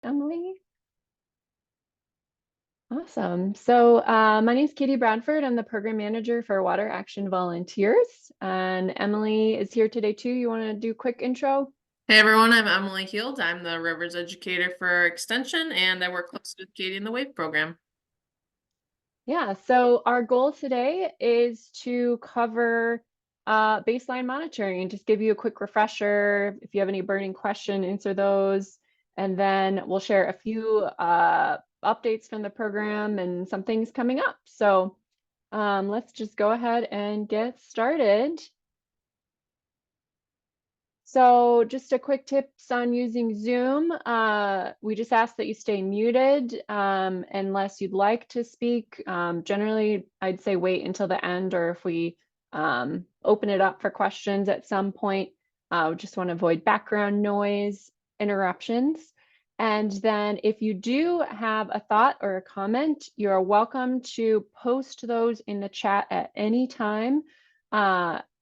Emily. Awesome. So my name is Katie Bradford. I'm the program manager for Water Action Volunteers. And Emily is here today too. You want to do a quick intro? Hey everyone, I'm Emily Heald. I'm the Rivers Educator for Extension, and I work closely with Katie in the WAV program. Yeah, so our goal today is to cover baseline monitoring and just give you a quick refresher. If you have any burning question, answer those. And then we'll share a few updates from the program and some things coming up. So let's just go ahead and get started. So just a quick tips on using Zoom. We just ask that you stay muted unless you'd like to speak. Generally, I'd say wait until the end, or if we open it up for questions at some point, we just want to avoid background noise, interruptions. And then if you do have a thought or a comment, you're welcome to post those in the chat at any time.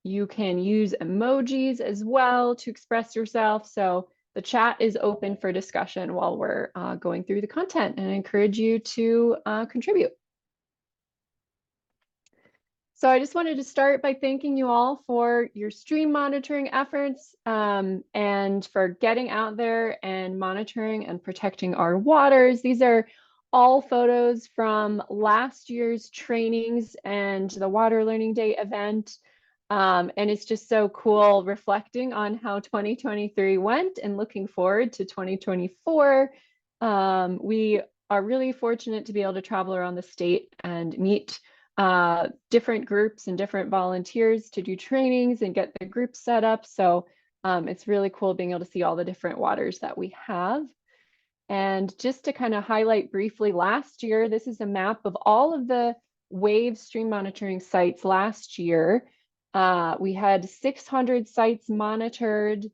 You can use emojis as well to express yourself. So the chat is open for discussion while we're going through the content, and I encourage you to contribute. So I just wanted to start by thanking you all for your stream monitoring efforts and for getting out there and monitoring and protecting our waters. These are all photos from last year's trainings and the Water Learning Day event. And it's just so cool reflecting on how 2023 went and looking forward to 2024. We are really fortunate to be able to travel around the state and meet different groups and different volunteers to do trainings and get the group set up. So it's really cool being able to see all the different waters that we have. And just to kind of highlight briefly, last year, this is a map of all of the WAV stream monitoring sites last year. We had 600 sites monitored.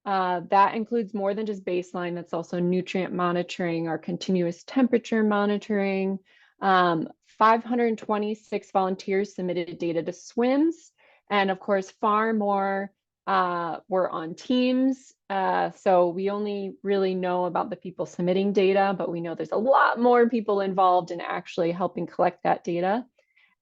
That includes more than just baseline. That's also nutrient monitoring, our continuous temperature monitoring. 526 volunteers submitted data to SWIMS. And of course, far more were on teams. So we only really know about the people submitting data, but we know there's a lot more people involved in actually helping collect that data.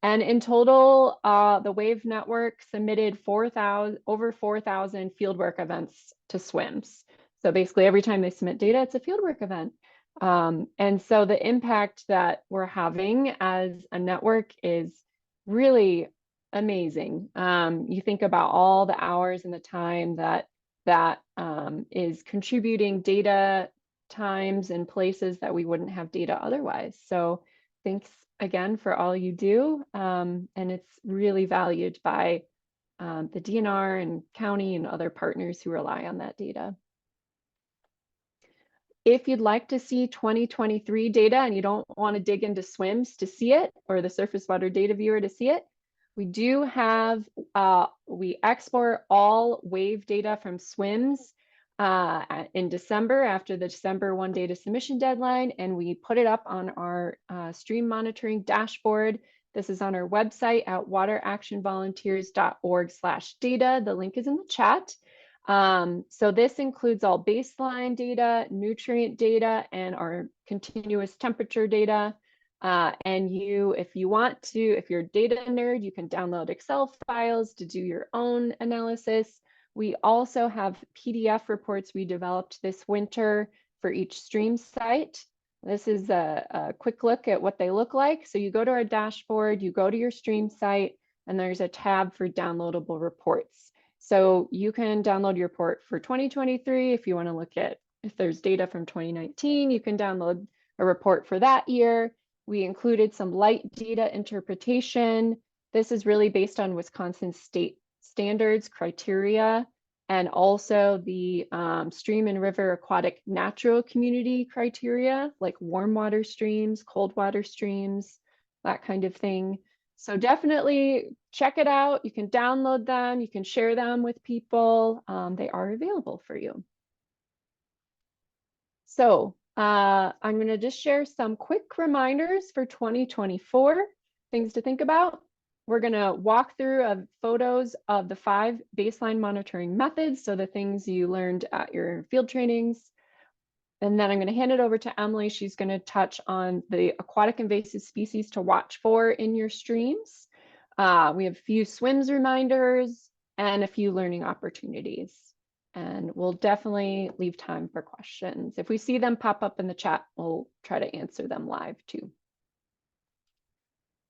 And in total, the WAVE network submitted over 4,000 fieldwork events to SWIMS. So basically every time they submit data, it's a fieldwork event. And so the impact that we're having as a network is really amazing. You think about all the hours and the time that is contributing data times and places that we wouldn't have data otherwise. So thanks again for all you do. And it's really valued by the DNR and county and other partners who rely on that data. If you'd like to see 2023 data and you don't want to dig into SWIMS to see it, or the Surface Water Data Viewer to see it, we do have, we export all WAVE data from SWIMS in December after the December 1 data submission deadline, and we put it up on our stream monitoring dashboard. This is on our website at wateractionvolunteers.org/data. The link is in the chat. So this includes all baseline data, nutrient data, and our continuous temperature data. And if you want to, if you're a data nerd, you can download Excel files to do your own analysis. We also have PDF reports we developed this winter for each stream site. This is a quick look at what they look like. So you go to our dashboard, you go to your stream site, and there's a tab for downloadable reports. So you can download your report for 2023. If you want to look at if there's data from 2019, you can download a report for that year. We included some light data interpretation. This is really based on Wisconsin state standards criteria, and also the stream and river aquatic natural community criteria, like warm water streams, cold water streams, that kind of thing. So definitely check it out. You can download them. You can share them with people. They are available for you. So I'm going to just share some quick reminders for 2024, things to think about. We're going to walk through photos of the 5 baseline monitoring methods, so the things you learned at your field trainings. And then I'm going to hand it over to Emily. She's going to touch on the aquatic invasive species to watch for in your streams. We have a few swims reminders and a few learning opportunities. And we'll definitely leave time for questions. If we see them pop up in the chat, we'll try to answer them live too.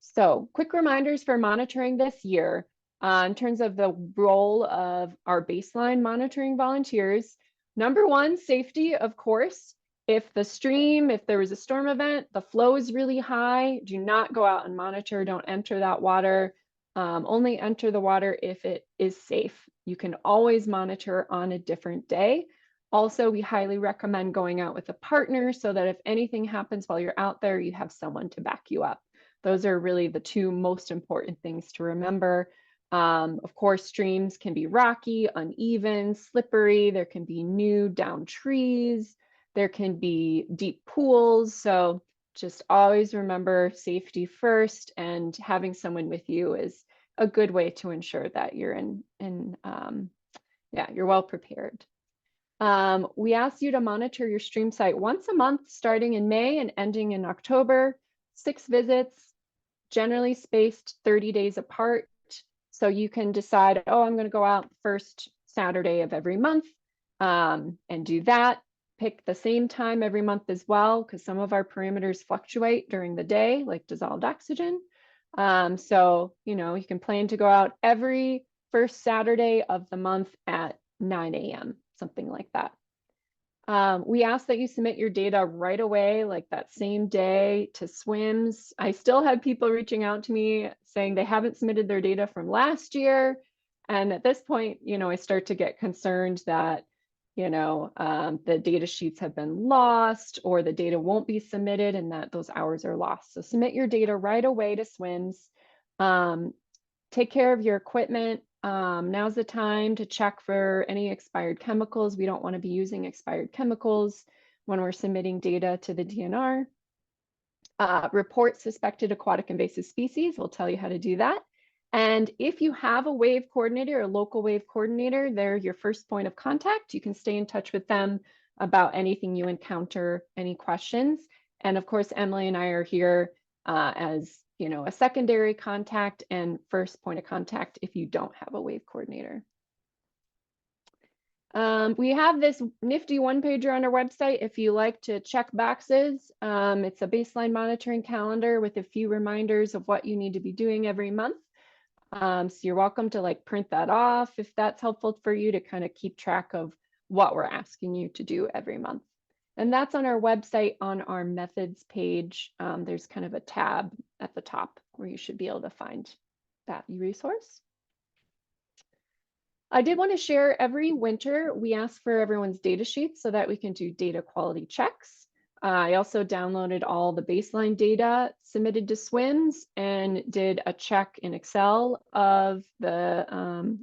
So quick reminders for monitoring this year in terms of the role of our baseline monitoring volunteers. Number one, safety, of course. If there was a storm event, the flow is really high, do not go out and monitor, don't enter that water. Only enter the water if it is safe. You can always monitor on a different day. Also, we highly recommend going out with a partner so that if anything happens while you're out there, you have someone to back you up. Those are really the two most important things to remember. Of course, streams can be rocky, uneven, slippery. There can be new down trees. There can be deep pools. So just always remember safety first, and having someone with you is a good way to ensure that you're you're well prepared. We ask you to monitor your stream site once a month, starting in May and ending in October. 6 visits, generally spaced 30 days apart. So you can decide, oh, I'm going to go out first Saturday of every month and do that. Pick the same time every month as well, because some of our parameters fluctuate during the day, like dissolved oxygen. So, you can plan to go out every first Saturday of the month at 9 a.m., something like that. We ask that you submit your data right away, like that same day, to SWIMS. I still have people reaching out to me saying they haven't submitted their data from last year. And at this point, I start to get concerned that, the data sheets have been lost or the data won't be submitted and that those hours are lost. So submit your data right away to SWIMS. Take care of your equipment. Now's the time to check for any expired chemicals. We don't want to be using expired chemicals when we're submitting data to the DNR. Report suspected aquatic invasive species. We'll tell you how to do that. And if you have a WAV coordinator or local WAV coordinator, they're your first point of contact. You can stay in touch with them about anything you encounter, any questions. And of course, Emily and I are here as a secondary contact and first point of contact if you don't have a WAV coordinator. We have this nifty one-pager on our website if you like to check boxes. It's a baseline monitoring calendar with a few reminders of what you need to be doing every month. So you're welcome to print that off if that's helpful for you to kind of keep track of what we're asking you to do every month. And that's on our website on our methods page. There's kind of a tab at the top where you should be able to find that resource. I did want to share, every winter we ask for everyone's data sheets so that we can do data quality checks. I also downloaded all the baseline data submitted to SWIMS and did a check in Excel of the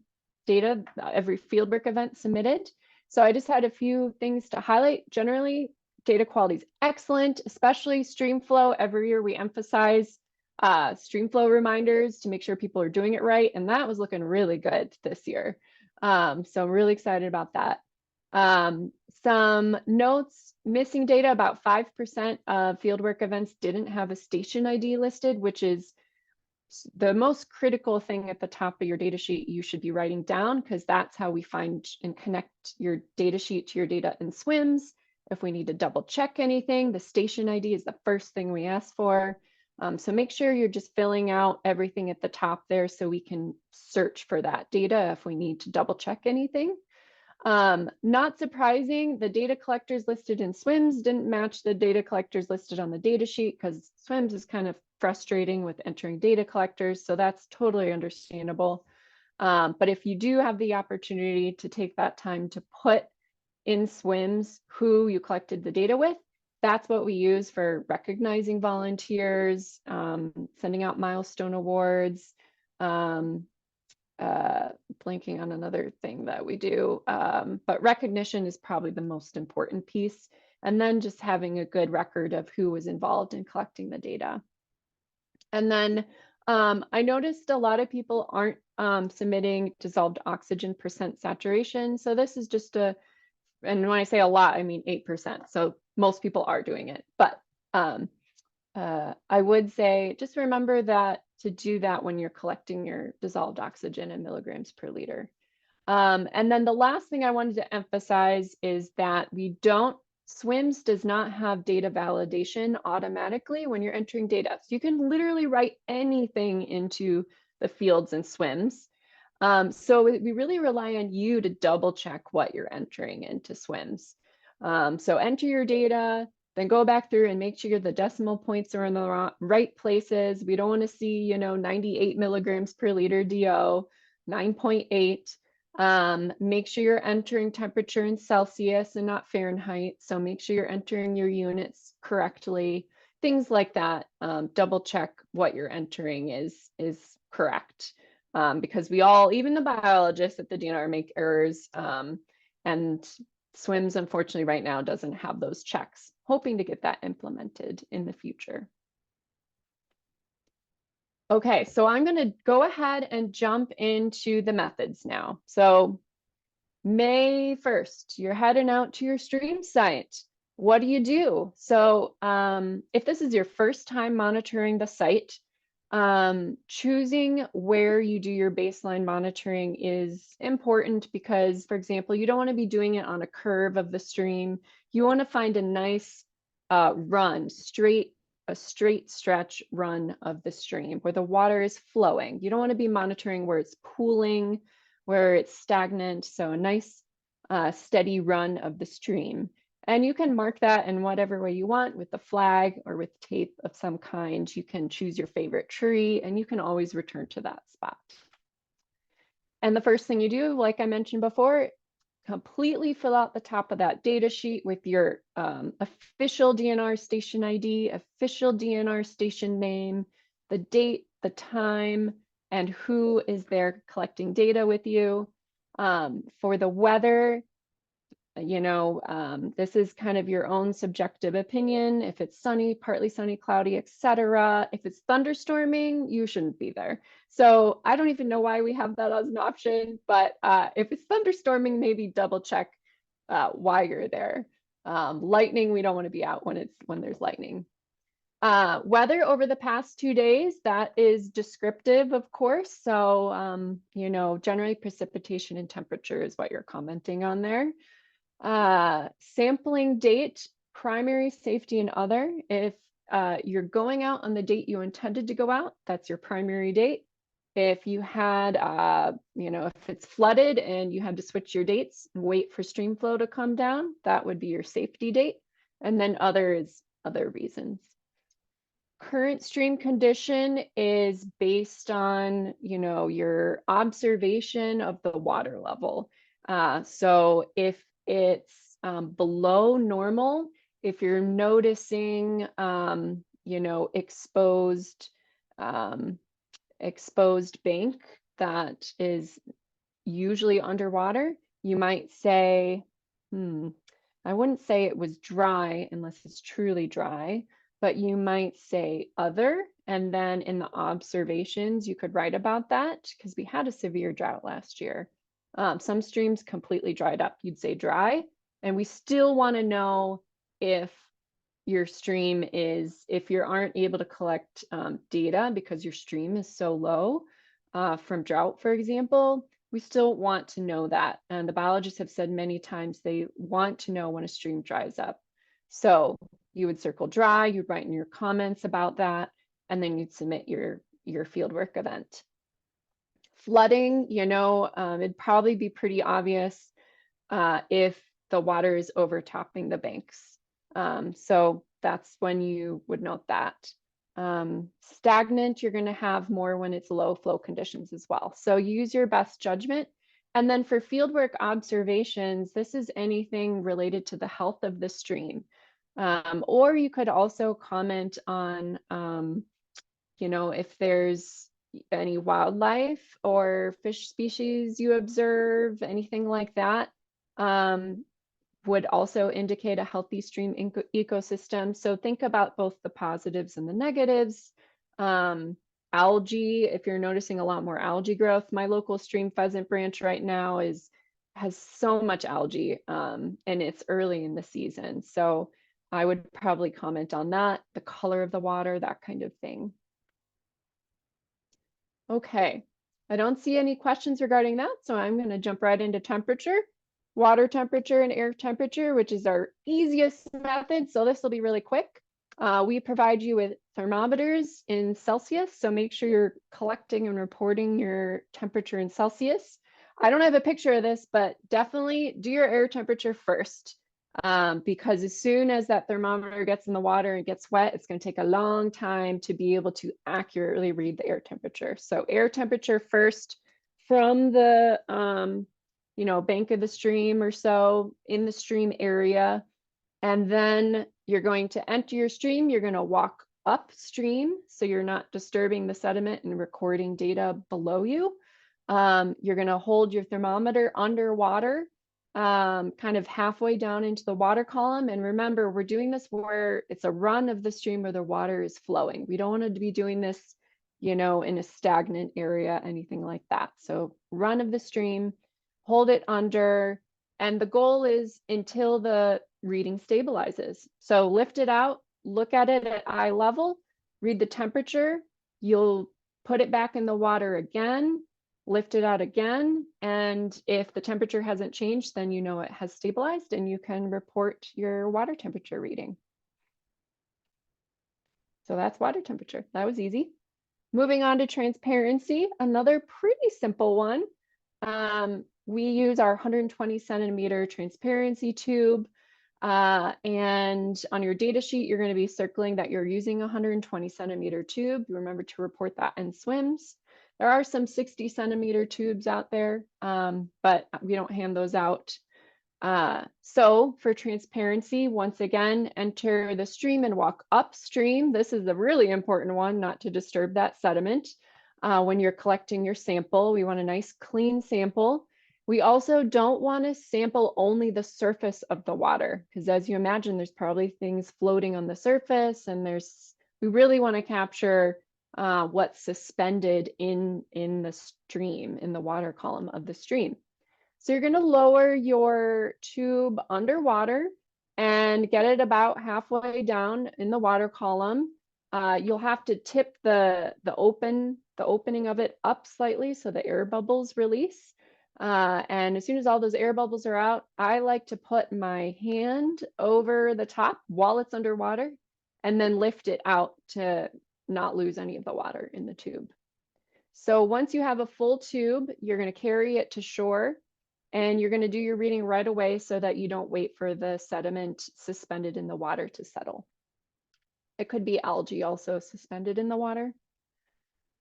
data, every fieldwork event submitted. So I just had a few things to highlight. Generally, data quality is excellent, especially stream flow. Every year we emphasize stream flow reminders to make sure people are doing it right. And that was looking really good this year. So I'm really excited about that. Some notes, missing data, about 5% of fieldwork events didn't have a station ID listed, which is the most critical thing at the top of your data sheet you should be writing down, because that's how we find and connect your data sheet to your data in SWIMS. If we need to double check anything, the station ID is the first thing we ask for. So make sure you're just filling out everything at the top there so we can search for that data if we need to double check anything. Not surprising, the data collectors listed in SWIMS didn't match the data collectors listed on the data sheet, because SWIMS is kind of frustrating with entering data collectors, so that's totally understandable. But if you do have the opportunity to take that time to put in SWIMS who you collected the data with, that's what we use for recognizing volunteers, sending out milestone awards, blanking on another thing that we do, but recognition is probably the most important piece. And then just having a good record of who was involved in collecting the data. And then I noticed a lot of people aren't submitting dissolved oxygen % saturation. So this is just a and when I say a lot, I mean 8%. So most people are doing it. But I would say just remember that to do that when you're collecting your dissolved oxygen in milligrams per liter. And then the last thing I wanted to emphasize is that SWIMS does not have data validation automatically when you're entering data. So you can literally write anything into the fields in SWIMS. So we really rely on you to double check what you're entering into SWIMS. So enter your data, then go back through and make sure the decimal points are in the right places. We don't want to see, 98 milligrams per liter DO, 9.8. Make sure you're entering temperature in Celsius and not Fahrenheit. So make sure you're entering your units correctly, things like that. Double check what you're entering is correct. Because we all, even the biologists at the DNR, make errors. And SWIMS, unfortunately, right now doesn't have those checks. Hoping to get that implemented in the future. Okay, so I'm going to go ahead and jump into the methods now. So May 1st, you're heading out to your stream site. What do you do? So if this is your first time monitoring the site, choosing where you do your baseline monitoring is important because, for example, you don't want to be doing it on a curve of the stream. You want to find a nice run, a straight stretch run of the stream where the water is flowing. You don't want to be monitoring where it's pooling, where it's stagnant. So a nice steady run of the stream. And you can mark that in whatever way you want with the flag or with tape of some kind. You can choose your favorite tree and you can always return to that spot. And the first thing you do, like I mentioned before, completely fill out the top of that data sheet with your official DNR station ID, official DNR station name, the date, the time, and who is there collecting data with you. For the weather, this is kind of your own subjective opinion. If it's sunny, partly sunny, cloudy, etc. If it's thunderstorming, you shouldn't be there. So I don't even know why we have that as an option, but if it's thunderstorming, maybe double check why you're there. Lightning, we don't want to be out when there's lightning. Weather over the past 2 days, that is descriptive, of course. So, generally precipitation and temperature is what you're commenting on there. Sampling date, primary, safety, and other. If you're going out on the date you intended to go out, that's your primary date. If you had, if it's flooded and you had to switch your dates and wait for stream flow to come down, that would be your safety date. And then other is other reasons. Current stream condition is based on, your observation of the water level. So if it's below normal, if you're noticing, exposed bank that is usually underwater, you might say, I wouldn't say it was dry unless it's truly dry, but you might say other, and then in the observations, you could write about that because we had a severe drought last year. Some streams completely dried up. You'd say dry, and we still want to know if your stream if you aren't able to collect data because your stream is so low from drought, for example, we still want to know that. And the biologists have said many times they want to know when a stream dries up. So you would circle dry, you'd write in your comments about that, and then you'd submit your fieldwork event. Flooding, it'd probably be pretty obvious if the water is overtopping the banks. So that's when you would note that. Stagnant, you're going to have more when it's low flow conditions as well. So use your best judgment. And then for fieldwork observations, this is anything related to the health of the stream. Or you could also comment on, if there's any wildlife or fish species you observe, anything like that. Would also indicate a healthy stream ecosystem. So think about both the positives and the negatives. Algae, if you're noticing a lot more algae growth, my local stream pheasant branch right now is has so much algae, and it's early in the season. So I would probably comment on that, the color of the water, that kind of thing. Okay, I don't see any questions regarding that, so I'm going to jump right into temperature, water temperature and air temperature, which is our easiest method. So this will be really quick. We provide you with thermometers in Celsius, so make sure you're collecting and reporting your temperature in Celsius. I don't have a picture of this, but definitely do your air temperature first. Because as soon as that thermometer gets in the water and gets wet, it's going to take a long time to be able to accurately read the air temperature. So air temperature first from the, bank of the stream or so in the stream area. And then you're going to enter your stream. You're going to walk upstream, so you're not disturbing the sediment and recording data below you. You're going to hold your thermometer underwater, kind of halfway down into the water column. And remember, we're doing this where it's a run of the stream where the water is flowing. We don't want to be doing this, in a stagnant area, anything like that. So run of the stream, hold it under, and the goal is until the reading stabilizes. So lift it out, look at it at eye level, read the temperature. You'll put it back in the water again, lift it out again. And if the temperature hasn't changed, then you know it has stabilized and you can report your water temperature reading. So that's water temperature. That was easy. Moving on to transparency, another pretty simple one. We use our 120 centimeter transparency tube. And on your data sheet, you're going to be circling that you're using a 120 centimeter tube. You remember to report that in swims. There are some 60 centimeter tubes out there, but we don't hand those out. So for transparency, once again, enter the stream and walk upstream. This is a really important one, not to disturb that sediment. When you're collecting your sample, we want a nice clean sample. We also don't want to sample only the surface of the water, because as you imagine, there's probably things floating on the surface, and we really want to capture what's suspended in the stream, in the water column of the stream. So you're going to lower your tube underwater and get it about halfway down in the water column. You'll have to tip the opening of it up slightly so the air bubbles release. And as soon as all those air bubbles are out, I like to put my hand over the top while it's underwater and then lift it out to not lose any of the water in the tube. So once you have a full tube, you're going to carry it to shore and you're going to do your reading right away so that you don't wait for the sediment suspended in the water to settle. It could be algae also suspended in the water.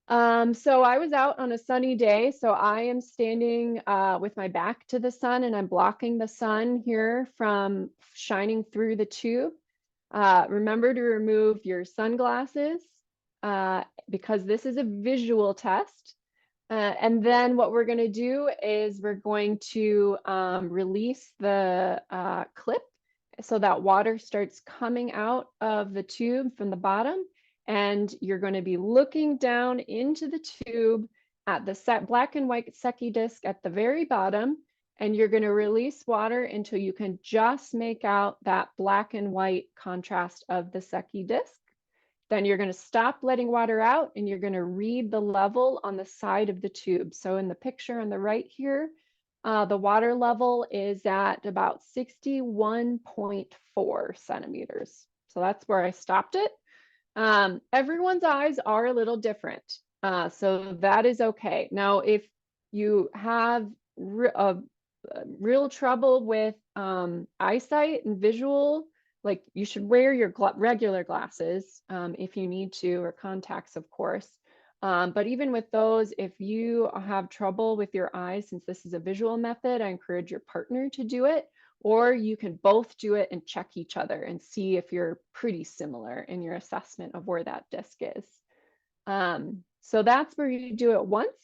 So I was out on a sunny day, so I am standing with my back to the sun and I'm blocking the sun here from shining through the tube. Remember to remove your sunglasses because this is a visual test. And then what we're going to do is we're going to release the clip so that water starts coming out of the tube from the bottom. And you're going to be looking down into the tube at the black and white Secchi disc at the very bottom. And you're going to release water until you can just make out that black and white contrast of the Secchi disc. Then you're going to stop letting water out and you're going to read the level on the side of the tube. So in the picture on the right here, the water level is at about 61.4 centimeters. So that's where I stopped it. Everyone's eyes are a little different. So that is okay. Now, if you have real trouble with eyesight and visual, like you should wear your regular glasses if you need to, or contacts, of course. But even with those, if you have trouble with your eyes, since this is a visual method, I encourage your partner to do it, or you can both do it and check each other and see if you're pretty similar in your assessment of where that disc is. So that's where you do it once.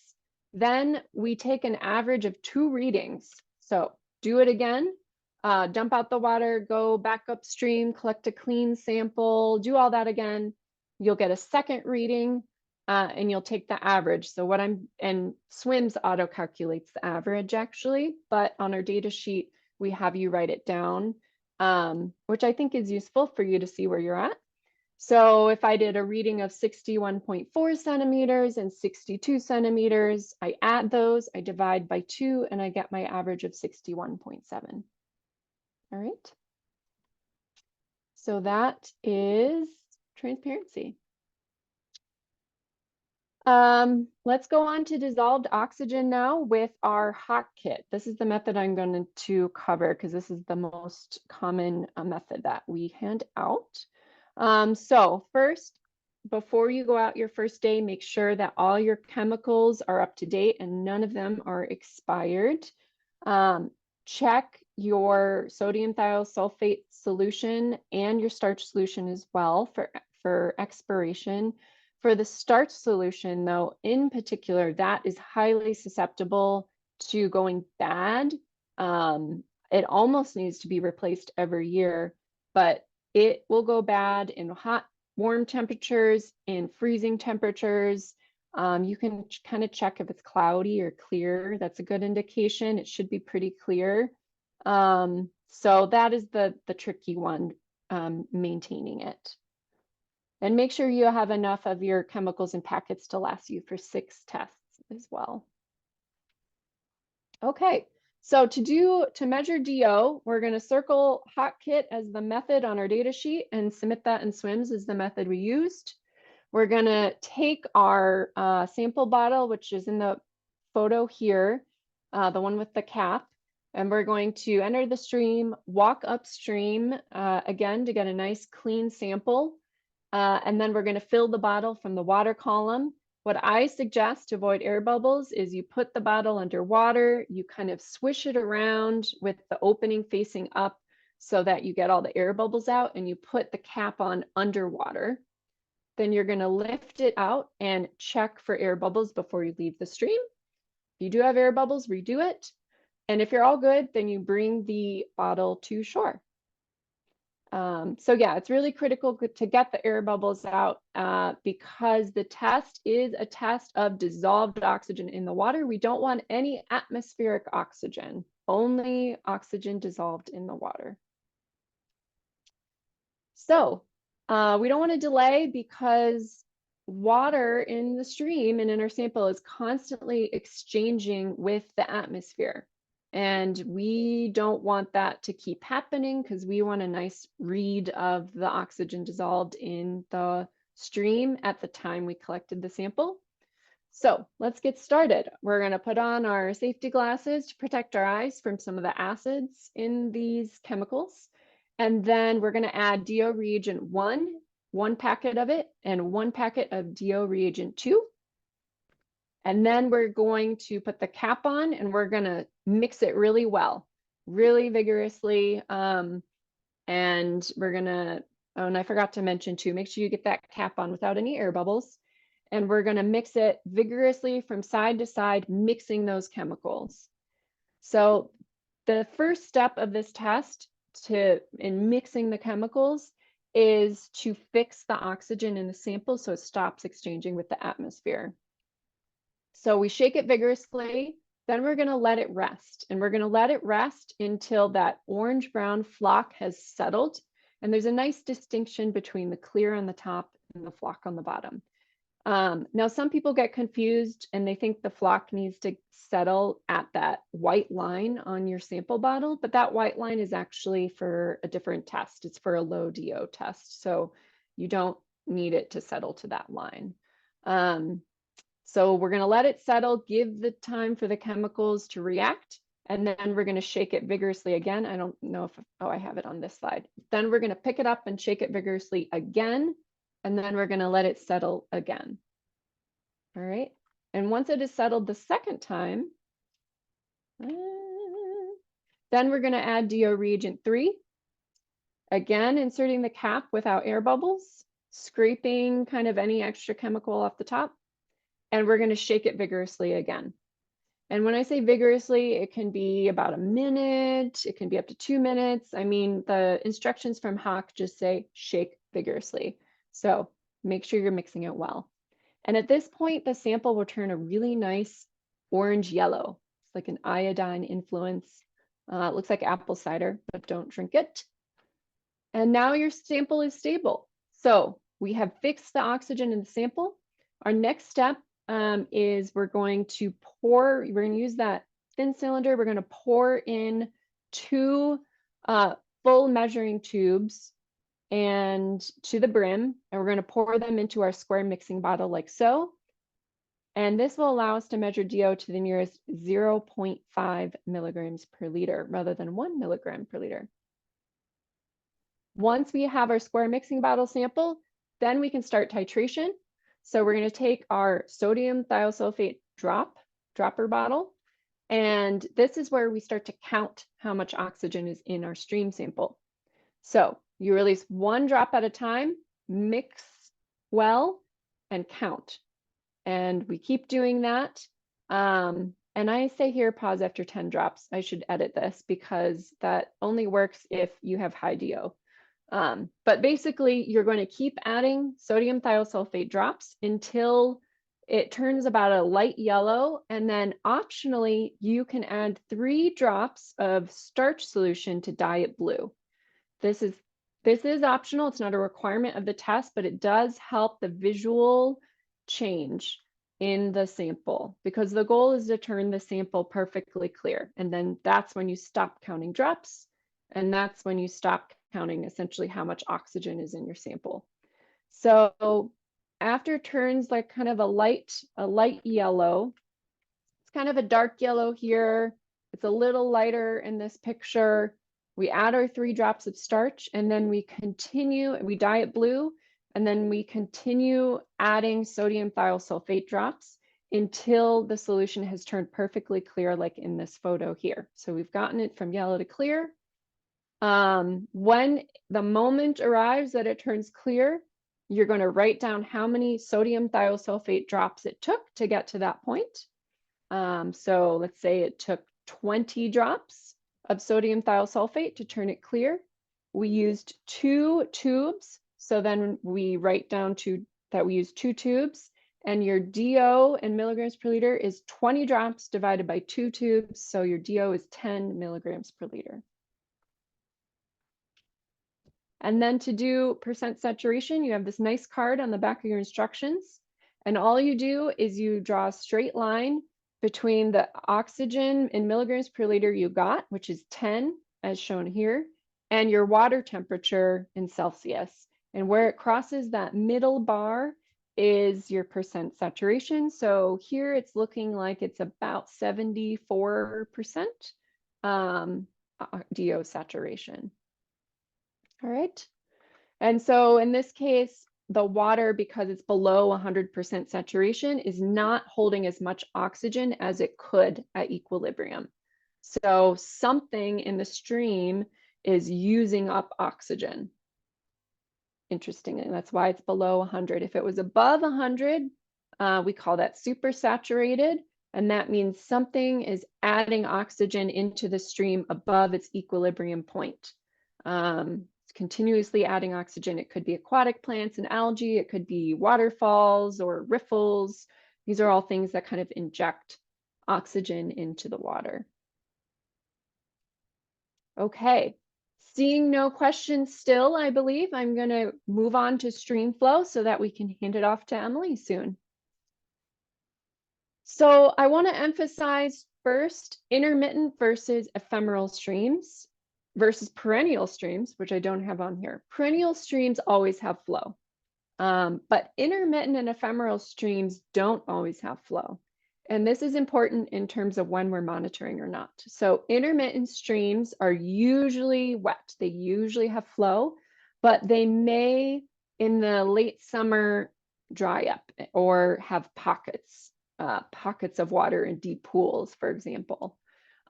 Then we take an average of 2 readings. So do it again. Dump out the water, go back upstream, collect a clean sample, do all that again. You'll get a second reading. and you'll take the average. So and SWIMS auto calculates the average actually, but on our data sheet, we have you write it down, which I think is useful for you to see where you're at. So if I did a reading of 61.4 centimeters and 62 centimeters, I add those, I divide by 2, and I get my average of 61.7. All right. So that is transparency. Let's go on to dissolved oxygen now with our hot kit. This is the method I'm going to cover because this is the most common method that we hand out. So first, before you go out your first day, make sure that all your chemicals are up to date and none of them are expired. Check your sodium thiosulfate solution and your starch solution as well for expiration. For the starch solution, though, in particular, that is highly susceptible to going bad. It almost needs to be replaced every year, but it will go bad in hot, warm temperatures, in freezing temperatures. You can kind of check if it's cloudy or clear. That's a good indication. It should be pretty clear. So that is the tricky one, maintaining it. And make sure you have enough of your chemicals and packets to last you for 6 tests as well. Okay, so to measure DO, we're going to circle hot kit as the method on our data sheet and submit that in SWIMS as the method we used. We're going to take our sample bottle, which is in the photo here, the one with the cap, and we're going to enter the stream, walk upstream again to get a nice clean sample. And then we're going to fill the bottle from the water column. What I suggest to avoid air bubbles is you put the bottle under water, you kind of swish it around with the opening facing up so that you get all the air bubbles out, and you put the cap on underwater. Then you're going to lift it out and check for air bubbles before you leave the stream. If you do have air bubbles, redo it. And if you're all good, then you bring the bottle to shore. So yeah, it's really critical to get the air bubbles out because the test is a test of dissolved oxygen in the water. We don't want any atmospheric oxygen, only oxygen dissolved in the water. So we don't want to delay because water in the stream and in our sample is constantly exchanging with the atmosphere. And we don't want that to keep happening because we want a nice read of the oxygen dissolved in the stream at the time we collected the sample. So let's get started. We're going to put on our safety glasses to protect our eyes from some of the acids in these chemicals. And then we're going to add DO reagent 1 packet of it, and 1 packet of DO reagent 2. And then we're going to put the cap on and we're going to mix it really well, really vigorously. And we're going to, oh, and I forgot to mention too, make sure you get that cap on without any air bubbles. And we're going to mix it vigorously from side to side, mixing those chemicals. So the first step of this test in mixing the chemicals is to fix the oxygen in the sample so it stops exchanging with the atmosphere. So we shake it vigorously, then we're going to let it rest. And we're going to let it rest until that orange-brown flock has settled. And there's a nice distinction between the clear on the top and the flock on the bottom. Now, some people get confused and they think the flock needs to settle at that white line on your sample bottle, but that white line is actually for a different test. It's for a low DO test. So you don't need it to settle to that line. So we're going to let it settle, give the time for the chemicals to react, and then we're going to shake it vigorously again. I don't know if, oh, I have it on this slide. Then we're going to pick it up and shake it vigorously again, and then we're going to let it settle again. All right. And once it is settled the second time, then we're going to add DO reagent 3. Again, inserting the cap without air bubbles, scraping kind of any extra chemical off the top. And we're going to shake it vigorously again. And when I say vigorously, it can be about a minute, it can be up to 2 minutes. I mean, the instructions from Hawk just say shake vigorously. So make sure you're mixing it well. And at this point, the sample will turn a really nice orange yellow. It's like an iodine influence. It looks like apple cider, but don't drink it. And now your sample is stable. So we have fixed the oxygen in the sample. Our next step is we're going to use that thin cylinder. We're going to pour in 2 full measuring tubes and to the brim, and we're going to pour them into our square mixing bottle like so. And this will allow us to measure DO to the nearest 0.5 milligrams per liter rather than 1 milligram per liter. Once we have our square mixing bottle sample, then we can start titration. So we're going to take our sodium thiosulfate dropper bottle, and this is where we start to count how much oxygen is in our stream sample. So you release 1 drop at a time, mix well, and count. And we keep doing that. And I say here, pause after 10 drops. I should edit this because that only works if you have high DO. But basically, you're going to keep adding sodium thiosulfate drops until it turns about a light yellow. And then optionally, you can add 3 drops of starch solution to dye it blue. This is optional. It's not a requirement of the test, but it does help the visual change in the sample because the goal is to turn the sample perfectly clear. And then that's when you stop counting drops. And that's when you stop counting essentially how much oxygen is in your sample. So after it turns like kind of a light yellow, it's kind of a dark yellow here. It's a little lighter in this picture. We add our 3 drops of starch and then we dye it blue, and then we continue adding sodium thiosulfate drops until the solution has turned perfectly clear, like in this photo here. So we've gotten it from yellow to clear. When the moment arrives that it turns clear, you're going to write down how many sodium thiosulfate drops it took to get to that point. So let's say it took 20 drops of sodium thiosulfate to turn it clear. We used 2 tubes. So then we write down that we used 2 tubes, and your DO in milligrams per liter is 20 drops divided by 2 tubes. So your DO is 10 milligrams per liter. And then to do percent saturation, you have this nice card on the back of your instructions. And all you do is you draw a straight line between the oxygen in milligrams per liter you got, which is 10, as shown here, and your water temperature in Celsius. And where it crosses that middle bar is your percent saturation. So here it's looking like it's about 74% DO saturation. All right. And so in this case, the water, because it's below 100% saturation, is not holding as much oxygen as it could at equilibrium. So something in the stream is using up oxygen. Interestingly, that's why it's below 100. If it was above 100, we call that supersaturated, and that means something is adding oxygen into the stream above its equilibrium point. Continuously adding oxygen. It could be aquatic plants and algae. It could be waterfalls or riffles. These are all things that kind of inject oxygen into the water. Okay, seeing no questions still, I believe I'm going to move on to stream flow so that we can hand it off to Emily soon. So I want to emphasize first intermittent versus ephemeral streams versus perennial streams, which I don't have on here. Perennial streams always have flow, but intermittent and ephemeral streams don't always have flow. And this is important in terms of when we're monitoring or not. So intermittent streams are usually wet. They usually have flow, but they may in the late summer dry up or have pockets of water in deep pools, for example.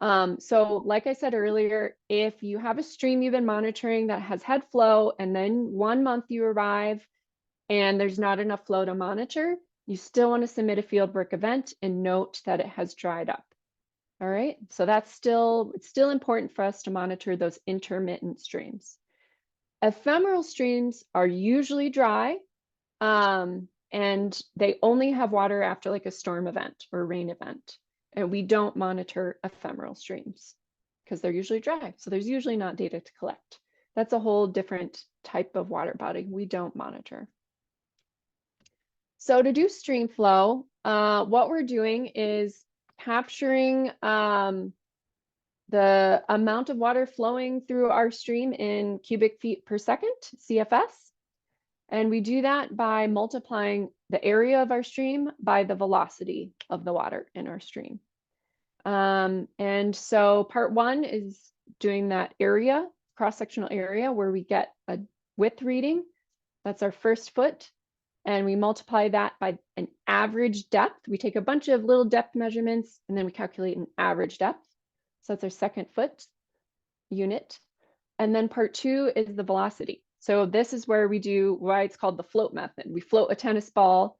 So like I said earlier, if you have a stream you've been monitoring that has had flow and then 1 month you arrive and there's not enough flow to monitor, you still want to submit a fieldwork event and note that it has dried up. All right, so it's still important for us to monitor those intermittent streams. Ephemeral streams are usually dry, and they only have water after like a storm event or rain event. And we don't monitor ephemeral streams because they're usually dry. So there's usually not data to collect. That's a whole different type of water body we don't monitor. So to do stream flow, what we're doing is capturing the amount of water flowing through our stream in cubic feet per second, CFS. And we do that by multiplying the area of our stream by the velocity of the water in our stream. And so part one is doing that area, cross-sectional area, where we get a width reading. That's our first foot. And we multiply that by an average depth. We take a bunch of little depth measurements, and then we calculate an average depth. So that's our second foot unit. And then part two is the velocity. So this is where we do why it's called the float method. We float a tennis ball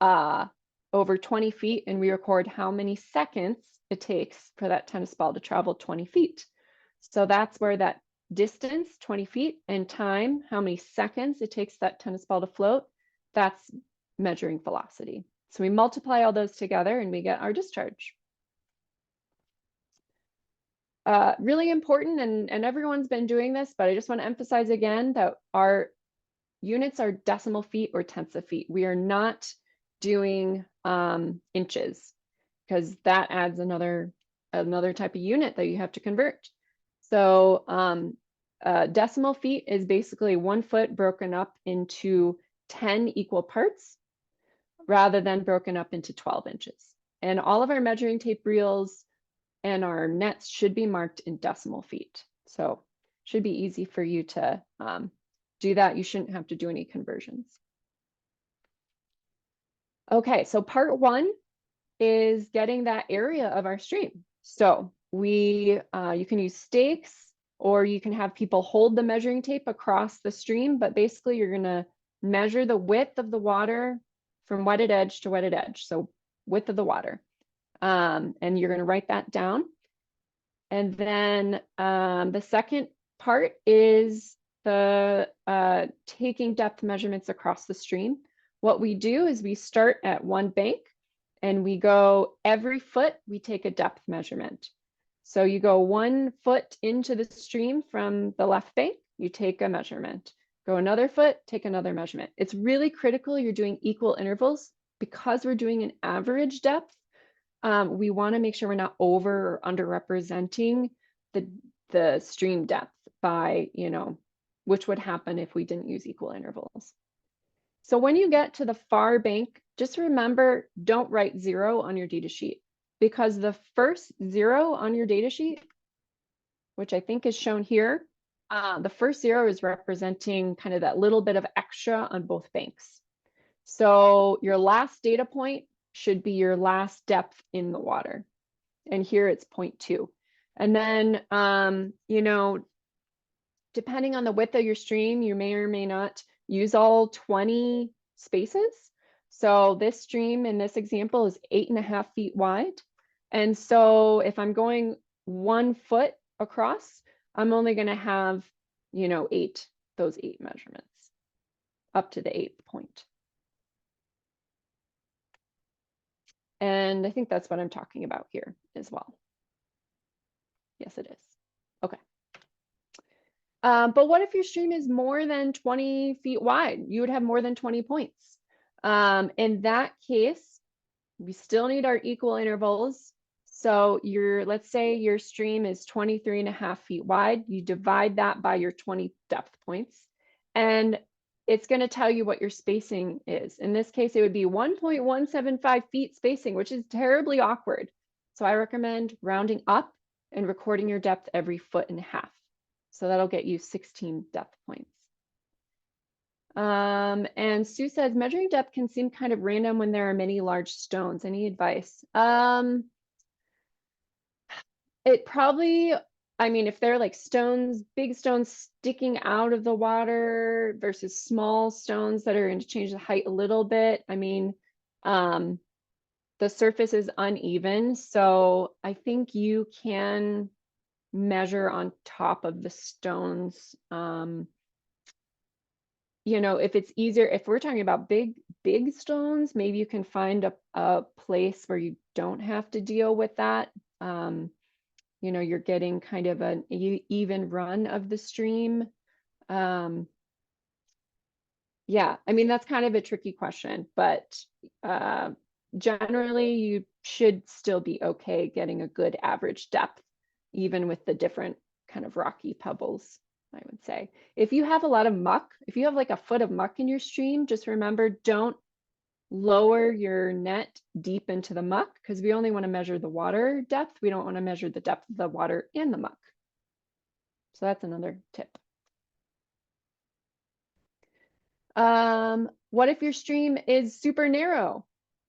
over 20 feet, and we record how many seconds it takes for that tennis ball to travel 20 feet. So that's where that distance, 20 feet, and time, how many seconds it takes that tennis ball to float, that's measuring velocity. So we multiply all those together and we get our discharge. Really important, and everyone's been doing this, but I just want to emphasize again that our units are decimal feet or tenths of feet. We are not doing inches, because that adds another type of unit that you have to convert. So decimal feet is basically 1 foot broken up into 10 equal parts rather than broken up into 12 inches. And all of our measuring tape reels and our nets should be marked in decimal feet. So should be easy for you to do that. You shouldn't have to do any conversions. Okay, so part one is getting that area of our stream. So you can use stakes, or you can have people hold the measuring tape across the stream, but basically you're gonna measure the width of the water from wetted edge to wetted edge. So width of the water. And you're gonna write that down. And then the second part is the taking depth measurements across the stream. What we do is we start at one bank, and we go every foot, we take a depth measurement. So you go 1 foot into the stream from the left bank, you take a measurement. Go another foot, take another measurement. It's really critical you're doing equal intervals, because we're doing an average depth. We want to make sure we're not over or underrepresenting the stream depth by, which would happen if we didn't use equal intervals. So when you get to the far bank, just remember, don't write 0 on your data sheet, because the first 0 on your data sheet, which I think is shown here, the first 0 is representing kind of that little bit of extra on both banks. So your last data point should be your last depth in the water. And here it's 0.2. And then, depending on the width of your stream, you may or may not use all 20 spaces. So this stream in this example is 8.5 feet wide. And so if I'm going 1 foot across, I'm only going to have, those 8 measurements up to the 8th point. And I think that's what I'm talking about here as well. Yes, it is. Okay. But what if your stream is more than 20 feet wide? You would have more than 20 points. In that case, we still need our equal intervals. So let's say your stream is 23.5 feet wide. You divide that by your 20 depth points, and it's going to tell you what your spacing is. In this case, it would be 1.175 feet spacing, which is terribly awkward. So I recommend rounding up and recording your depth every 1.5 feet. So that'll get you 16 depth points. And Sue says, measuring depth can seem kind of random when there are many large stones. Any advice? It probably, if they're like stones, big stones sticking out of the water versus small stones that are going to change the height a little bit. The surface is uneven, so I think you can measure on top of the stones. If it's easier, if we're talking about big big stones, maybe you can find a place where you don't have to deal with that. You know, you're getting kind of an even run of the stream. Yeah, I mean, that's kind of a tricky question, but generally you should still be okay getting a good average depth, even with the different kind of rocky pebbles, I would say. If you have a lot of muck, if you have like a foot of muck in your stream, just remember, don't lower your net deep into the muck, because we only want to measure the water depth. We don't want to measure the depth of the water and the muck. So that's another tip. What if your stream is super narrow?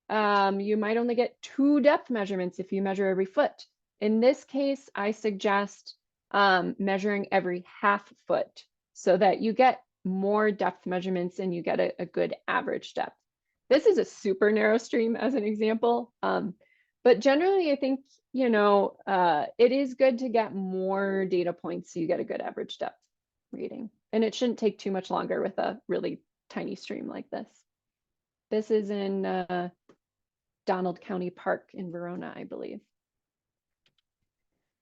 You might only get 2 depth measurements if you measure every foot. In this case, I suggest measuring every half foot so that you get more depth measurements and you get a good average depth. This is a super narrow stream as an example. But generally, I think, you know, it is good to get more data points so you get a good average depth reading. And it shouldn't take too much longer with a really tiny stream like this. This is in Donald County Park in Verona, I believe.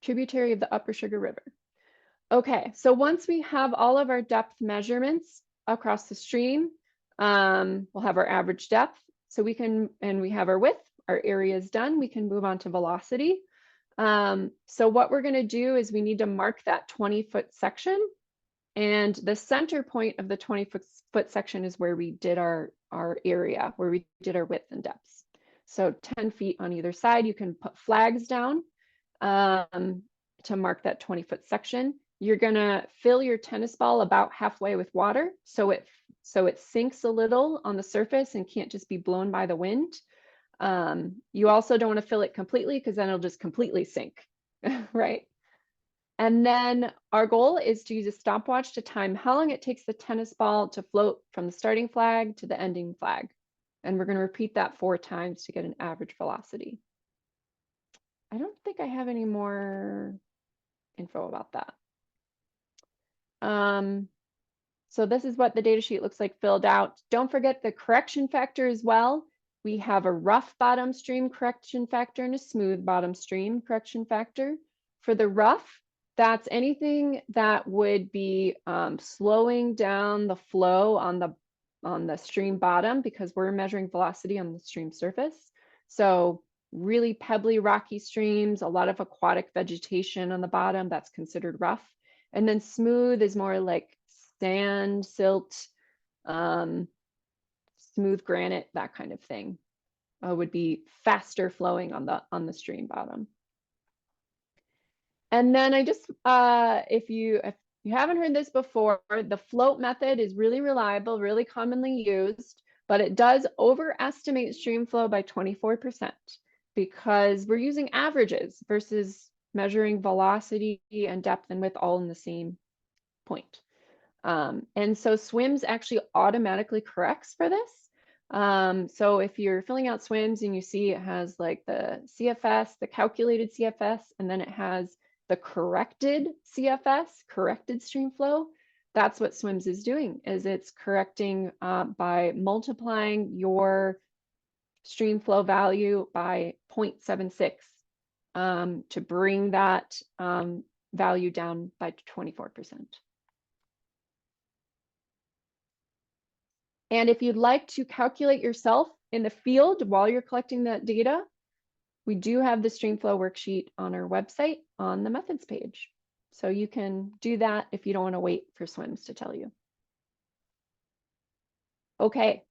Tributary of the Upper Sugar River. Okay, so once we have all of our depth measurements across the stream, we'll have our average depth. So we can, and we have our width, our area is done. We can move on to velocity. So what we're gonna do is we need to mark that 20-foot section. And the center point of the 20-foot section is where we did our area, where we did our width and depths. So 10 feet on either side. You can put flags down to mark that 20-foot section. You're gonna fill your tennis ball about halfway with water, so it sinks a little on the surface and can't just be blown by the wind. You also don't want to fill it completely, because then it'll just completely sink, right? And then our goal is to use a stopwatch to time how long it takes the tennis ball to float from the starting flag to the ending flag. And we're going to repeat that 4 times to get an average velocity. I don't think I have any more info about that. So this is what the data sheet looks like filled out. Don't forget the correction factor as well. We have a rough bottom stream correction factor and a smooth bottom stream correction factor. For the rough, that's anything that would be slowing down the flow on the stream bottom, because we're measuring velocity on the stream surface. So really pebbly, rocky streams, a lot of aquatic vegetation on the bottom, that's considered rough. And then smooth is more like sand, silt, smooth granite, that kind of thing. Would be faster flowing on the stream bottom. And then I just, if you haven't heard this before, the float method is really reliable, really commonly used, but it does overestimate stream flow by 24% because we're using averages versus measuring velocity and depth and width all in the same point. And so SWIMS actually automatically corrects for this. So if you're filling out SWIMS and you see it has like the CFS, the calculated CFS, and then it has the corrected CFS, corrected stream flow, that's what SWIMS is doing, is it's correcting by multiplying your stream flow value by 0.76 to bring that value down by 24%. And if you'd like to calculate yourself in the field while you're collecting that data, we do have the streamflow worksheet on our website on the methods page. So you can do that if you don't want to wait for SWIMS to tell you. Okay,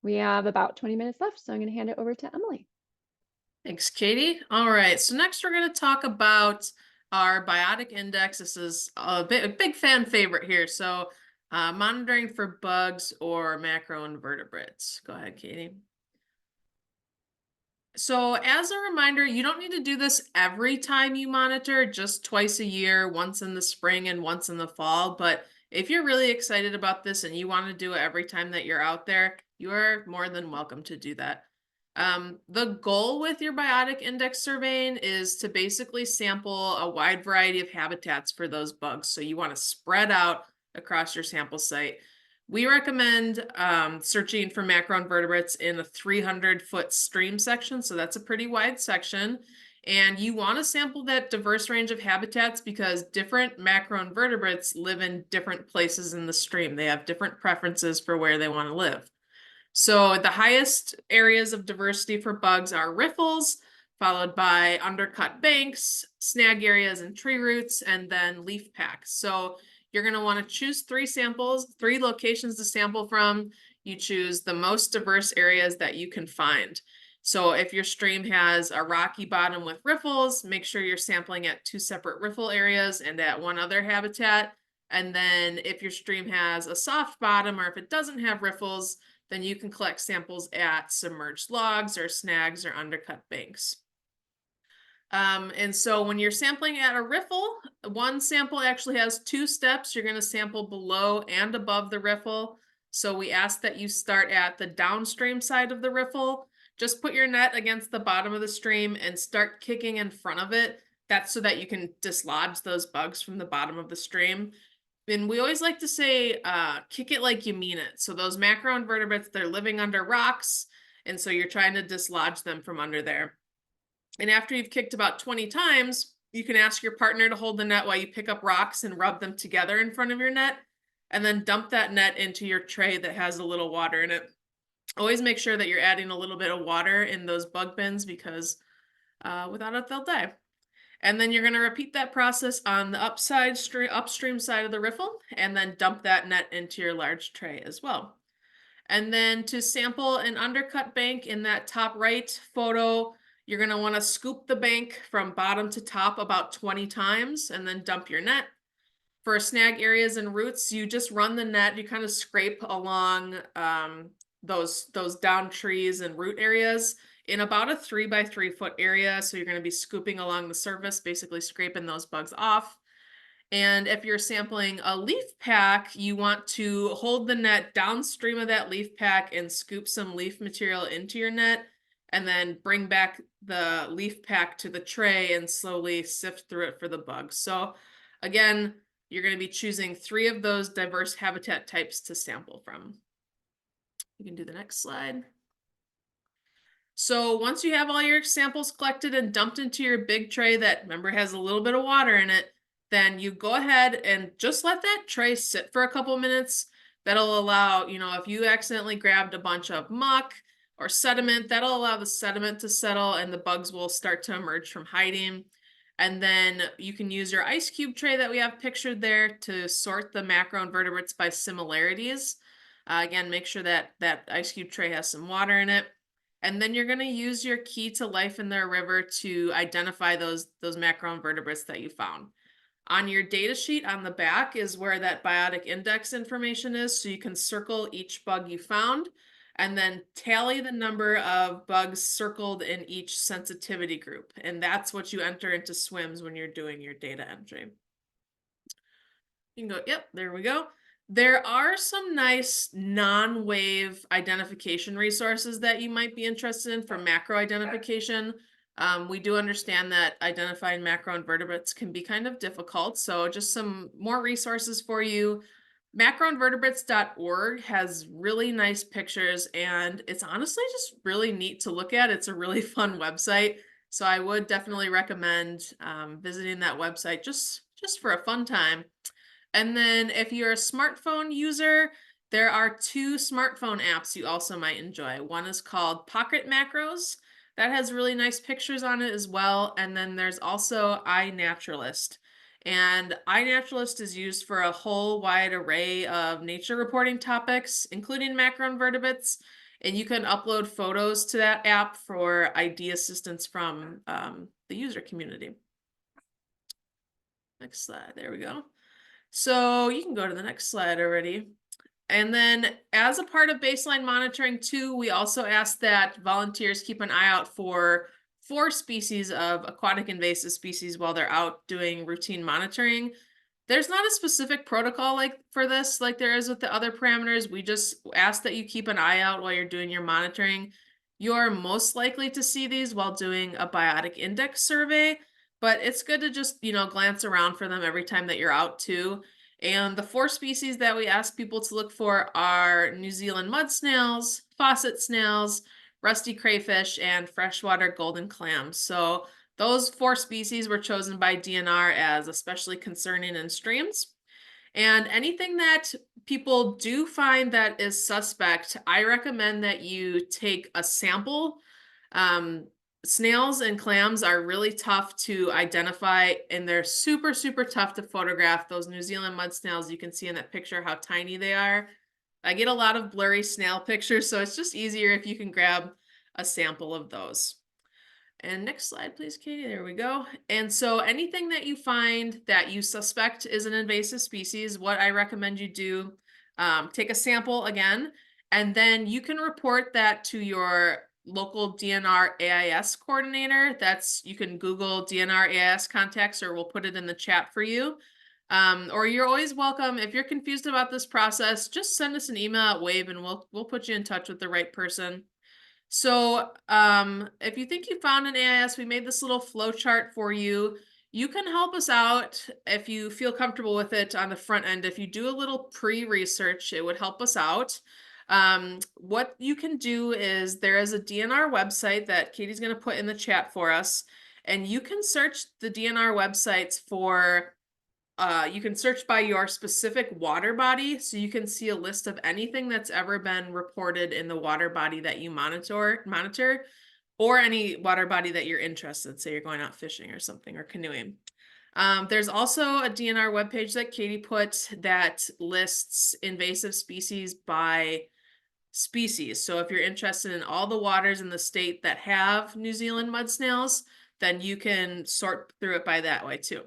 we have about 20 minutes left, so I'm going to hand it over to Emily. Thanks, Katie. All right, so next we're going to talk about our biotic index. This is a big fan favorite here. So monitoring for bugs or macroinvertebrates. Go ahead, Katie. So as a reminder, you don't need to do this every time you monitor, just twice a year, once in the spring and once in the fall. But if you're really excited about this and you want to do it every time that you're out there, you are more than welcome to do that. The goal with your biotic index surveying is to basically sample a wide variety of habitats for those bugs. So you want to spread out across your sample site. We recommend searching for macroinvertebrates in a 300-foot stream section, so that's a pretty wide section. And you want to sample that diverse range of habitats because different macroinvertebrates live in different places in the stream. They have different preferences for where they want to live. So the highest areas of diversity for bugs are riffles, followed by undercut banks, snag areas and tree roots, and then leaf packs. So you're going to want to choose 3 samples, 3 locations to sample from. You choose the most diverse areas that you can find. So if your stream has a rocky bottom with riffles, make sure you're sampling at 2 separate riffle areas and at 1 other habitat. And then if your stream has a soft bottom or if it doesn't have riffles, then you can collect samples at submerged logs or snags or undercut banks. And so when you're sampling at a riffle, 1 sample actually has 2 steps. You're going to sample below and above the riffle. So we ask that you start at the downstream side of the riffle. Just put your net against the bottom of the stream and start kicking in front of it. That's so that you can dislodge those bugs from the bottom of the stream. And we always like to say, kick it like you mean it. So those macroinvertebrates, they're living under rocks. And so you're trying to dislodge them from under there. And after you've kicked about 20 times, you can ask your partner to hold the net while you pick up rocks and rub them together in front of your net. And then dump that net into your tray that has a little water in it. Always make sure that you're adding a little bit of water in those bug bins because without it, they'll die. And then you're going to repeat that process on the upstream side of the riffle, and then dump that net into your large tray as well. And then to sample an undercut bank in that top right photo, you're going to want to scoop the bank from bottom to top about 20 times and then dump your net. For snag areas and roots, you just run the net, you kind of scrape along those down trees and root areas in about a 3 by 3 foot area. So you're going to be scooping along the surface, basically scraping those bugs off. And if you're sampling a leaf pack, you want to hold the net downstream of that leaf pack and scoop some leaf material into your net, and then bring back the leaf pack to the tray and slowly sift through it for the bugs. So again, you're going to be choosing 3 of those diverse habitat types to sample from. You can do the next slide. So once you have all your samples collected and dumped into your big tray that, remember, has a little bit of water in it, then you go ahead and just let that tray sit for a couple minutes. That'll allow, if you accidentally grabbed a bunch of muck or sediment, that'll allow the sediment to settle and the bugs will start to emerge from hiding. And then you can use your ice cube tray that we have pictured there to sort the macroinvertebrates by similarities. Again, make sure that that ice cube tray has some water in it. And then you're going to use your key to life in their river to identify those macroinvertebrates that you found. On your data sheet on the back is where that biotic index information is. So you can circle each bug you found and then tally the number of bugs circled in each sensitivity group. And that's what you enter into SWIMS when you're doing your data entry. You can go, yep, there we go. There are some nice non-WAV identification resources that you might be interested in for macro identification. We do understand that identifying macroinvertebrates can be kind of difficult, so just some more resources for you. Macroinvertebrates.org has really nice pictures, and it's honestly just really neat to look at. It's a really fun website, so I would definitely recommend visiting that website just for a fun time. And then if you're a smartphone user, there are 2 smartphone apps you also might enjoy. One is called Pocket Macros. That has really nice pictures on it as well. And then there's also iNaturalist. And iNaturalist is used for a whole wide array of nature reporting topics, including macroinvertebrates. And you can upload photos to that app for ID assistance from the user community. Next slide, there we go. So you can go to the next slide already. And then as a part of baseline monitoring too, we also ask that volunteers keep an eye out for 4 species of aquatic invasive species while they're out doing routine monitoring. There's not a specific protocol for this like there is with the other parameters. We just ask that you keep an eye out while you're doing your monitoring. You're most likely to see these while doing a biotic index survey, but it's good to just, glance around for them every time that you're out too. And the 4 species that we ask people to look for are New Zealand mud snails, faucet snails, rusty crayfish, and freshwater golden clams. So those 4 species were chosen by DNR as especially concerning in streams. And anything that people do find that is suspect, I recommend that you take a sample. Snails and clams are really tough to identify, and they're super, super tough to photograph. Those New Zealand mud snails, you can see in that picture how tiny they are. I get a lot of blurry snail pictures, so it's just easier if you can grab a sample of those. And next slide, please, Katie. There we go. And so anything that you find that you suspect is an invasive species, what I recommend you do, take a sample again, and then you can report that to your local DNR AIS coordinator. You can Google DNR AIS contacts, or we'll put it in the chat for you. Or you're always welcome. If you're confused about this process, just send us an email at WAV and we'll put you in touch with the right person. So if you think you found an AIS, we made this little flow chart for you. You can help us out if you feel comfortable with it on the front end. If you do a little pre-research, it would help us out. What you can do is there is a DNR website that Katie's going to put in the chat for us, and you can search the DNR websites for you can search by your specific water body, so you can see a list of anything that's ever been reported in the water body that you monitor, or any water body that you're interested, say you're going out fishing or something, or canoeing. There's also a DNR webpage that Katie put that lists invasive species by species. So if you're interested in all the waters in the state that have New Zealand mud snails, then you can sort through it by that way too.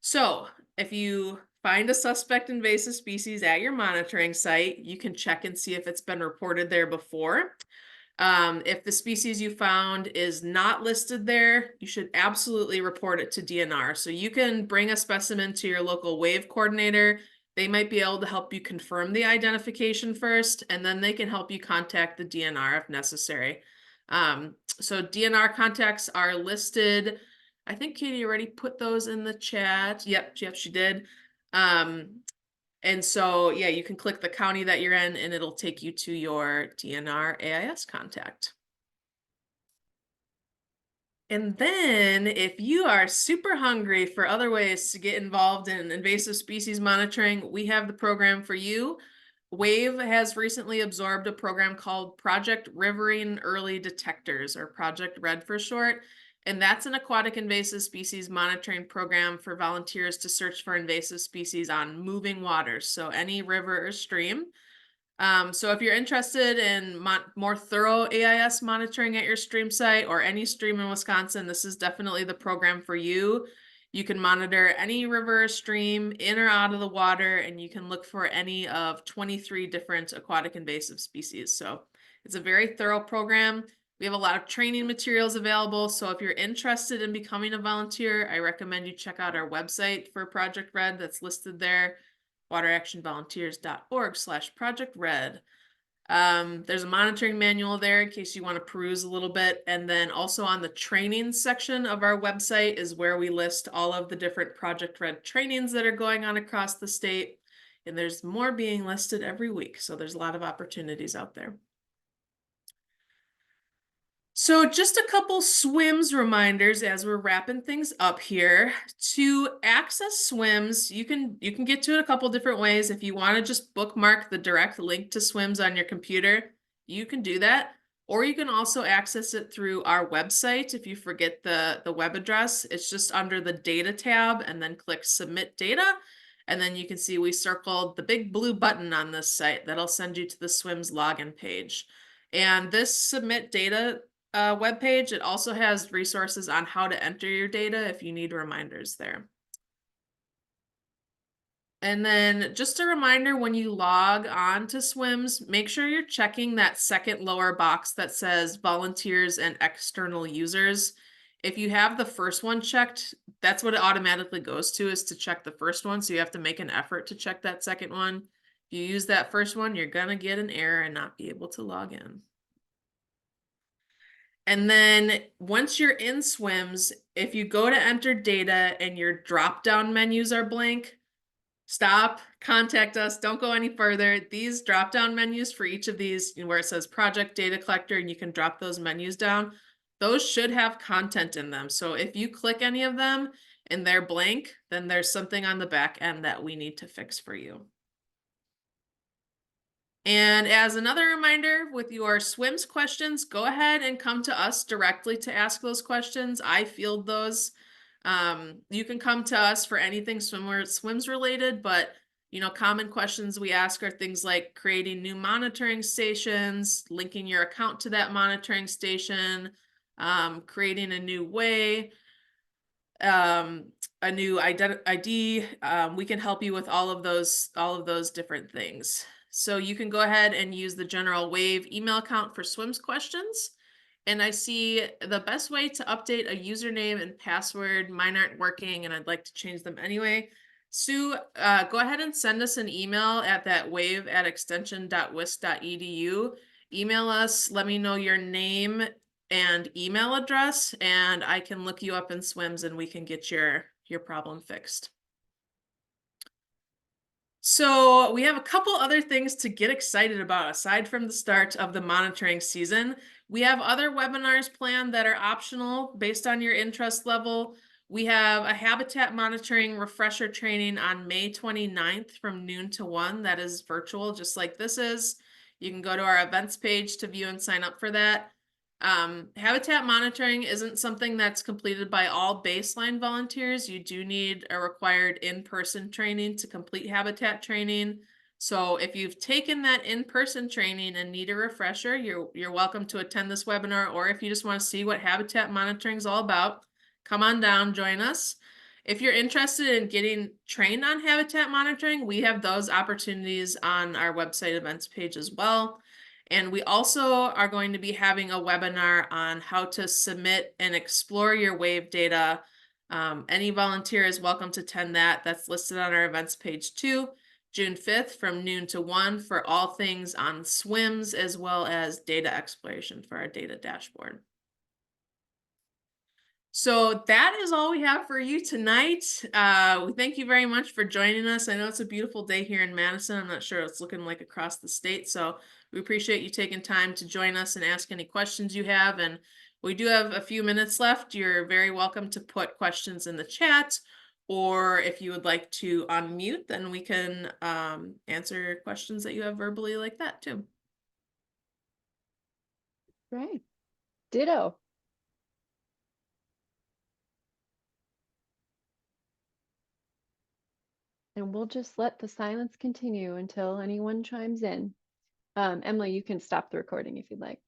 So if you find a suspect invasive species at your monitoring site, you can check and see if it's been reported there before. If the species you found is not listed there, you should absolutely report it to DNR. So you can bring a specimen to your local WAV coordinator. They might be able to help you confirm the identification first, and then they can help you contact the DNR if necessary. So DNR contacts are listed. I think Katie already put those in the chat. Yep, she did. And so, yeah, you can click the county that you're in and it'll take you to your DNR AIS contact. And then if you are super hungry for other ways to get involved in invasive species monitoring, we have the program for you. WAVE has recently absorbed a program called Project Riverine Early Detectors, or Project RED for short. And that's an aquatic invasive species monitoring program for volunteers to search for invasive species on moving waters, so any river or stream. So if you're interested in more thorough AIS monitoring at your stream site or any stream in Wisconsin, this is definitely the program for you. You can monitor any river or stream in or out of the water, and you can look for any of 23 different aquatic invasive species. So it's a very thorough program. We have a lot of training materials available. So if you're interested in becoming a volunteer, I recommend you check out our website for Project RED that's listed there, wateractionvolunteers.org/Project RED. There's a monitoring manual there in case you want to peruse a little bit. And then also on the training section of our website is where we list all of the different Project RED trainings that are going on across the state. And there's more being listed every week. So there's a lot of opportunities out there. So just a couple SWIMS reminders as we're wrapping things up here. To access SWIMS, you can get to it a couple different ways. If you want to just bookmark the direct link to SWIMS on your computer, you can do that. Or you can also access it through our website. If you forget the web address, it's just under the data tab and then click submit data. And then you can see we circled the big blue button on this site that'll send you to the SWIMS login page. And this submit data webpage, it also has resources on how to enter your data if you need reminders there. And then just a reminder, when you log on to SWIMS, make sure you're checking that second lower box that says volunteers and external users. If you have the first one checked, that's what it automatically goes to, is to check the first one. So you have to make an effort to check that second one. If you use that first one, you're gonna get an error and not be able to log in. And then once you're in SWIMS, if you go to enter data and your drop-down menus are blank, stop, contact us, don't go any further. These drop down menus for each of these, where it says project data collector and you can drop those menus down, those should have content in them. So if you click any of them and they're blank, then there's something on the back end that we need to fix for you. And as another reminder, with your SWIMS questions, go ahead and come to us directly to ask those questions. I field those. You can come to us for anything swims related, but common questions we ask are things like creating new monitoring stations, linking your account to that monitoring station, creating a new way, a new ID. We can help you with all of those different things. So you can go ahead and use the general WAV email account for SWIMS questions. And I see the best way to update a username and password, mine aren't working and I'd like to change them anyway. Sue, go ahead and send us an email at that wave@extension.wisc.edu. Email us, let me know your name and email address, and I can look you up in SWIMS and we can get your problem fixed. So we have a couple other things to get excited about aside from the start of the monitoring season. We have other webinars planned that are optional based on your interest level. We have a habitat monitoring refresher training on May 29th from noon to 1. That is virtual, just like this is. You can go to our events page to view and sign up for that. Habitat monitoring isn't something that's completed by all baseline volunteers. You do need a required in-person training to complete habitat training. So if you've taken that in-person training and need a refresher, you're welcome to attend this webinar, or if you just want to see what habitat monitoring is all about, come on down, join us. If you're interested in getting trained on habitat monitoring, we have those opportunities on our website events page as well. And we also are going to be having a webinar on how to submit and explore your WAVE data. Any volunteer is welcome to attend that. That's listed on our events page too. June 5th from noon to 1 for all things on SWIMS as well as data exploration for our data dashboard. So that is all we have for you tonight. We thank you very much for joining us. I know it's a beautiful day here in Madison. I'm not sure what it's looking like across the state. So we appreciate you taking time to join us and ask any questions you have. And we do have a few minutes left. You're very welcome to put questions in the chat, or if you would like to unmute, then we can answer questions that you have verbally like that too. Right. Ditto. And we'll just let the silence continue until anyone chimes in. Emily, you can stop the recording if you'd like.